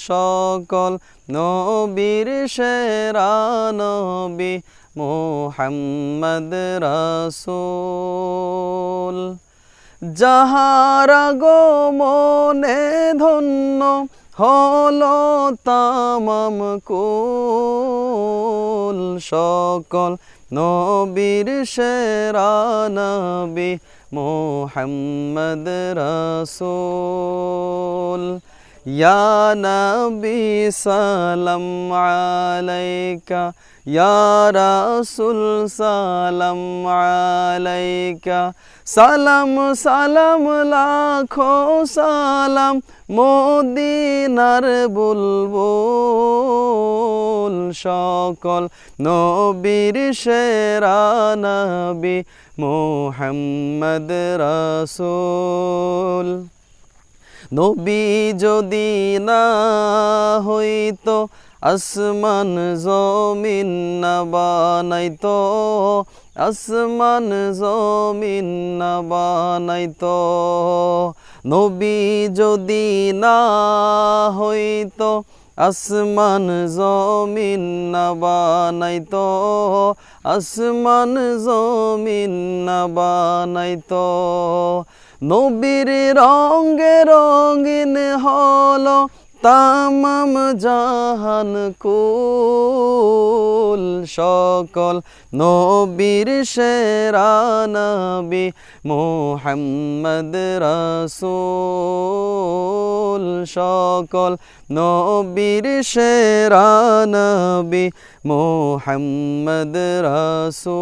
সকল নবীর সেরা নবী মুহাম্মদ রাসূল। যাহার আগমনে ধন্য হলো তামাম কুল, সকল নবীর সেরা নবী মুহাম্মদ রাসূল। ইয়া নবী সালাম আলাইকা, ইয়া রাসূল সালাম আলাইকা, সালাম সালাম লাখো সালাম মদিনার বুলবুল। সকল নবীর সেরা নবী মুহাম্মদ রাসূল। নবী যদি না হইতো আসমান জমিন না বানাইতো, আসমান জমিন না বানাইতো। নবী যদি না হইতো আসমান জমিন না বানাইতো, আসমান জমিন না বানাইতো। নবীর রঙে রঙিন হলো তামাম জাহান কুল, সকল নবীর সেরা নবী মুহাম্মদ রাসূল। সকল নবীর সেরা নবী মুহাম্মদ রাসূল।